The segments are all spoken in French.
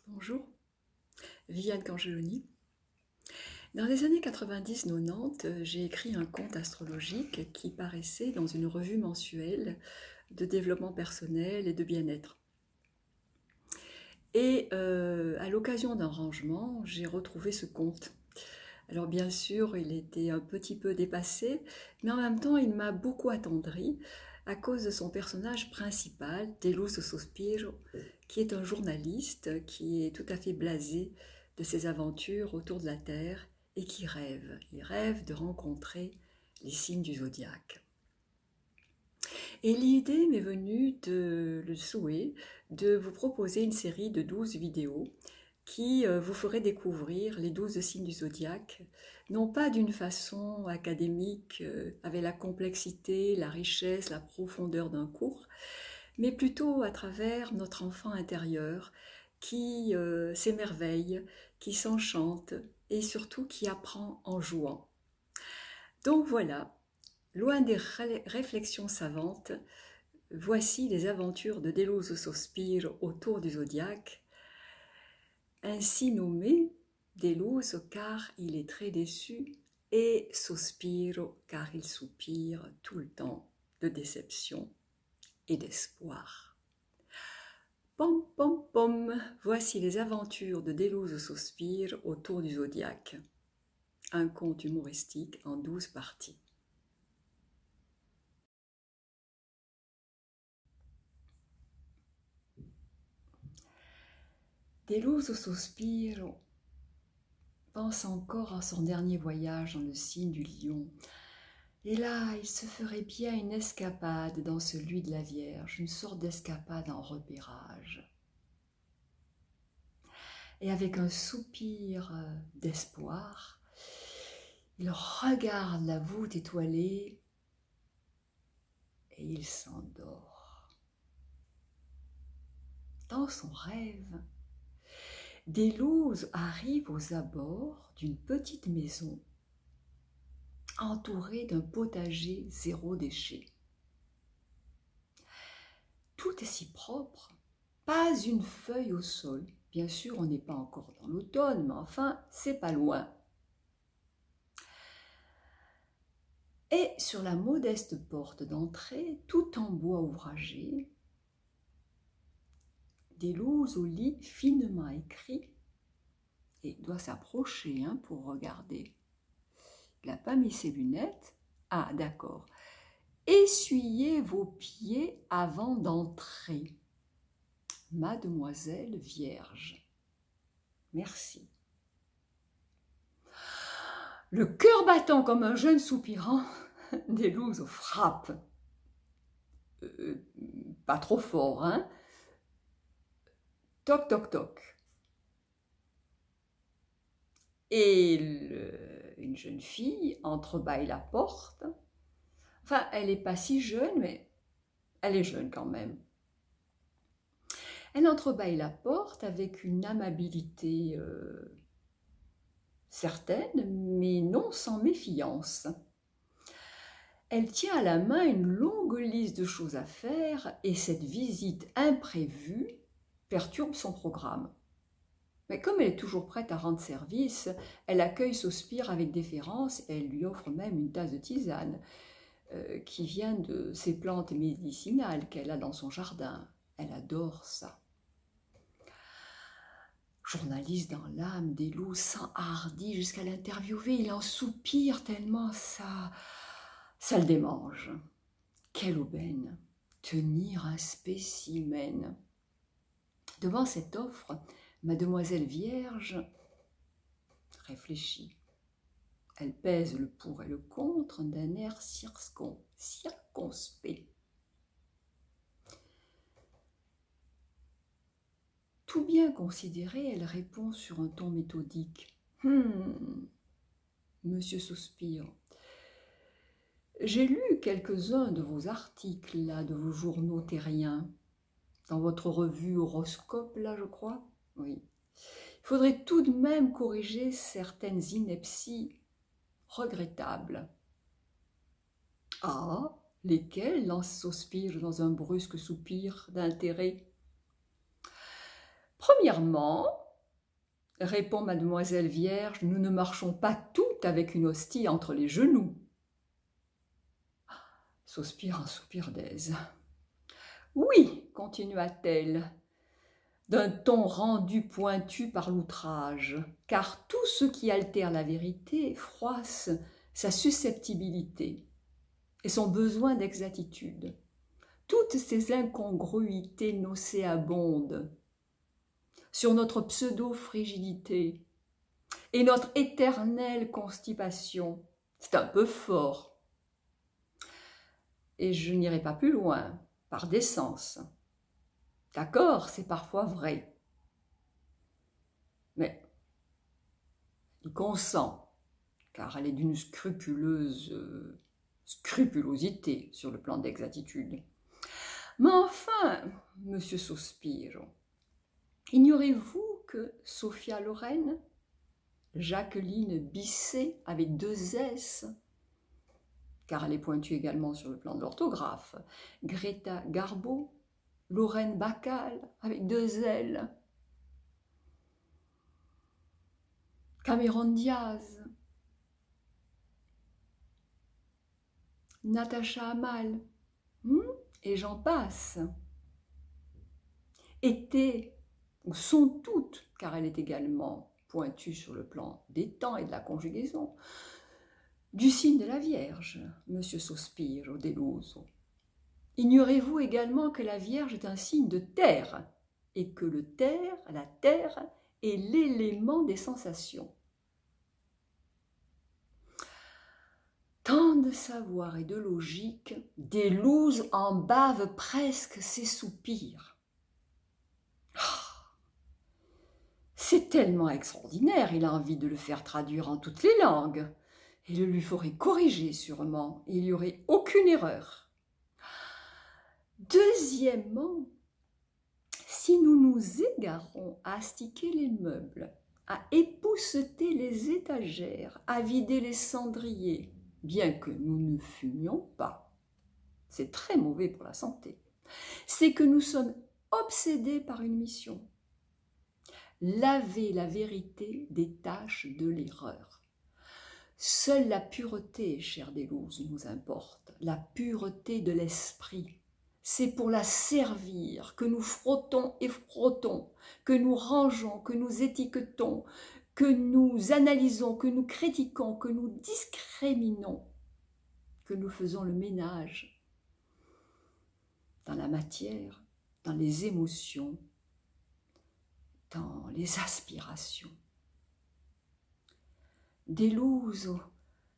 Bonjour, Viviane Cangeloni. Dans les années 90-90, j'ai écrit un conte astrologique qui paraissait dans une revue mensuelle de développement personnel et de bien-être. Et à l'occasion d'un rangement, j'ai retrouvé ce conte. Alors bien sûr, il était un petit peu dépassé, mais en même temps, il m'a beaucoup attendri à cause de son personnage principal, Deluso Sospiro, qui est un journaliste qui est tout à fait blasé de ses aventures autour de la Terre et qui rêve. Il rêve de rencontrer les signes du zodiaque. Et l'idée m'est venue le souhait de vous proposer une série de 12 vidéos qui vous ferait découvrir les 12 signes du zodiaque, non pas d'une façon académique, avec la complexité, la richesse, la profondeur d'un cours, mais plutôt à travers notre enfant intérieur qui s'émerveille, qui s'enchante et surtout qui apprend en jouant. Donc voilà, loin des réflexions savantes, voici les aventures de Deluso Sospiro autour du zodiaque, ainsi nommé Deluso car il est très déçu et Sospiro car il soupire tout le temps de déception et d'espoir. Pom pom pom, voici les aventures de Deluso Sospiro autour du zodiaque. Un conte humoristique en 12 parties. Deluso Sospiro pense encore à son dernier voyage dans le signe du lion. Et là, il se ferait bien une escapade dans celui de la Vierge, une sorte d'escapade en repérage. Et avec un soupir d'espoir, il regarde la voûte étoilée et il s'endort. Dans son rêve, Deluso arrive aux abords d'une petite maison entourée d'un potager zéro déchet. Tout est si propre, pas une feuille au sol. Bien sûr, on n'est pas encore dans l'automne, mais enfin, c'est pas loin. Et sur la modeste porte d'entrée, tout en bois ouvragé, Deluso lit finement écrit et doit s'approcher pour regarder. Il n'a pas mis ses lunettes. Ah, d'accord. Essuyez vos pieds avant d'entrer. Mademoiselle Vierge. Merci. Le cœur battant comme un jeune soupirant, Deluso frappe. Pas trop fort, hein? Toc, toc, toc. Et une jeune fille entrebâille la porte. Enfin, elle n'est pas si jeune, mais elle est jeune quand même. Elle entrebâille la porte avec une amabilité certaine, mais non sans méfiance. Elle tient à la main une longue liste de choses à faire et cette visite imprévue perturbe son programme. Mais comme elle est toujours prête à rendre service, elle accueille Sospiro avec déférence et elle lui offre même une tasse de tisane qui vient de ses plantes médicinales qu'elle a dans son jardin. Elle adore ça. Journaliste dans l'âme, Deluso s'enhardit jusqu'à l'interviewer. Il en soupire tellement ça le démange. Quelle aubaine! Tenir un spécimen. Devant cette offre, Mademoiselle Vierge réfléchit. Elle pèse le pour et le contre d'un air circonspect. Tout bien considéré, elle répond sur un ton méthodique. Monsieur Sospiro, j'ai lu quelques-uns de vos articles, là, de vos journaux terriens, dans votre revue Horoscope, là, je crois. Oui. Il faudrait tout de même corriger certaines inepties regrettables. Ah, lesquelles? Lance Sospiro dans un brusque soupir d'intérêt. Premièrement, répond mademoiselle Vierge, nous ne marchons pas toutes avec une hostie entre les genoux. Sospire un soupir d'aise. Oui, continua-t-elle, d'un ton rendu pointu par l'outrage, car tout ce qui altère la vérité froisse sa susceptibilité et son besoin d'exactitude. Toutes ces incongruités nauséabondes sur notre pseudo-frigidité et notre éternelle constipation, c'est un peu fort. Et je n'irai pas plus loin, par décence. D'accord, c'est parfois vrai. Mais il consent, car elle est d'une scrupulosité sur le plan d'exactitude. Mais enfin, monsieur Sospiro, ignorez-vous que Sophia Loren, Jacqueline Bisset avec 2 S, car elle est pointue également sur le plan de l'orthographe, Greta Garbo, Lorraine Bacal avec 2 L, Cameron Diaz, Natacha Amal, et j'en passe, étaient ou sont toutes, car elle est également pointue sur le plan des temps et de la conjugaison, du signe de la Vierge, monsieur Sospiro Deluso. Ignorez-vous également que la Vierge est un signe de terre et que la terre est l'élément des sensations. Tant de savoir et de logique, Deluso en bave presque ses soupirs. C'est tellement extraordinaire, il a envie de le faire traduire en toutes les langues. Et le lui ferait corriger sûrement, il n'y aurait aucune erreur. Deuxièmement, si nous nous égarons à astiquer les meubles, à épousseter les étagères, à vider les cendriers, bien que nous ne fumions pas, c'est très mauvais pour la santé, c'est que nous sommes obsédés par une mission. Laver la vérité des taches de l'erreur. Seule la pureté, cher Deluso, nous importe, la pureté de l'esprit. C'est pour la servir que nous frottons et frottons, que nous rangeons, que nous étiquetons, que nous analysons, que nous critiquons, que nous discriminons, que nous faisons le ménage dans la matière, dans les émotions, dans les aspirations. Deluso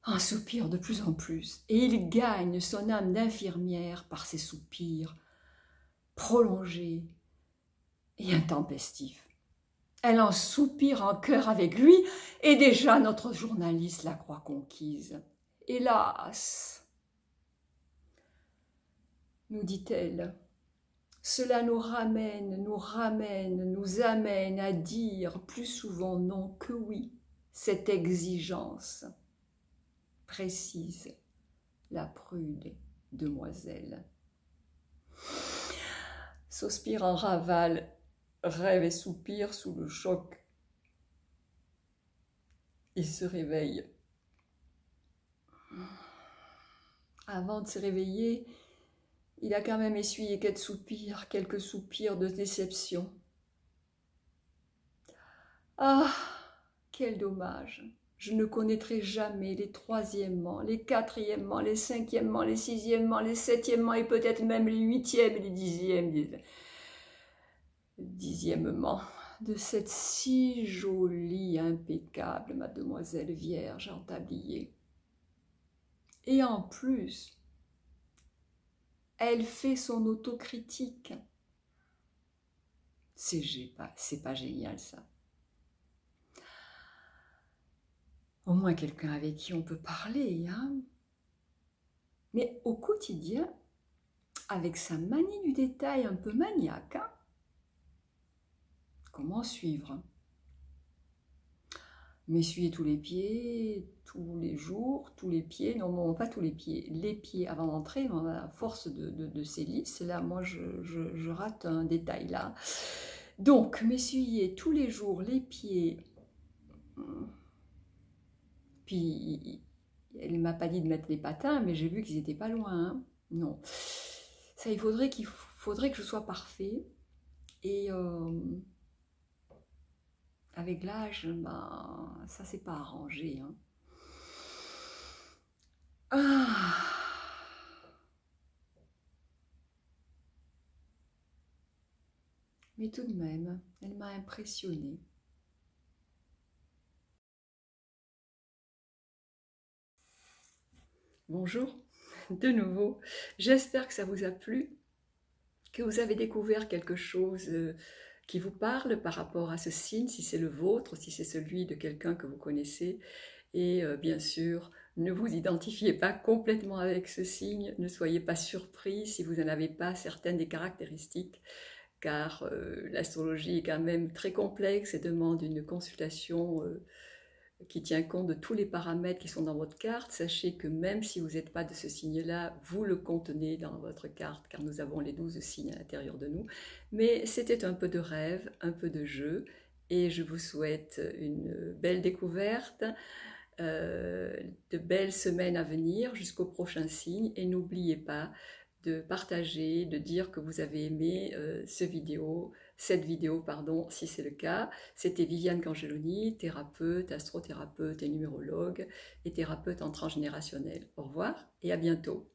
en soupire de plus en plus, et il gagne son âme d'infirmière par ses soupirs prolongés et intempestifs. Elle en soupire en chœur avec lui, et déjà notre journaliste la croit conquise. Hélas, nous dit-elle, cela nous amène à dire plus souvent non que oui. Cette exigence précise la prude demoiselle. Sospire en ravale, rêve et soupire sous le choc. Il se réveille. Avant de se réveiller, il a quand même essuyé quelques soupirs de déception. Ah, quel dommage! Je ne connaîtrai jamais les troisièments, les quatrièments, les cinquièments, les sixièments, les septièments et peut-être même les huitièmes et les dixièmements de cette si jolie, impeccable mademoiselle Vierge en tablier. Et en plus, elle fait son autocritique. C'est pas génial ça. Au moins quelqu'un avec qui on peut parler, hein. Mais au quotidien, avec sa manie du détail un peu maniaque, hein, comment suivre? M'essuyer tous les pieds, tous les jours, tous les pieds, non, pas tous les pieds avant d'entrer, à force de ces lisses, là, moi je rate un détail là. Donc, m'essuyer tous les jours les pieds. Puis, elle ne m'a pas dit de mettre les patins, mais j'ai vu qu'ils n'étaient pas loin. Hein. Non. Ça, il faudrait que je sois parfait. Et avec l'âge, ben, ça, c'est pas arrangé. Hein. Ah. Mais tout de même, elle m'a impressionnée. Bonjour, de nouveau. J'espère que ça vous a plu, que vous avez découvert quelque chose qui vous parle par rapport à ce signe, si c'est le vôtre, si c'est celui de quelqu'un que vous connaissez. Et bien sûr, ne vous identifiez pas complètement avec ce signe, ne soyez pas surpris si vous n'en avez pas certaines des caractéristiques, car l'astrologie est quand même très complexe et demande une consultation qui tient compte de tous les paramètres qui sont dans votre carte. Sachez que même si vous n'êtes pas de ce signe-là, vous le contenez dans votre carte, car nous avons les 12 signes à l'intérieur de nous. Mais c'était un peu de rêve, un peu de jeu, et je vous souhaite une belle découverte, de belles semaines à venir jusqu'au prochain signe, et n'oubliez pas de partager, de dire que vous avez aimé cette vidéo, pardon, si c'est le cas. C'était Viviane Cangeloni, thérapeute, astrothérapeute et numérologue, et thérapeute en transgénérationnel. Au revoir et à bientôt.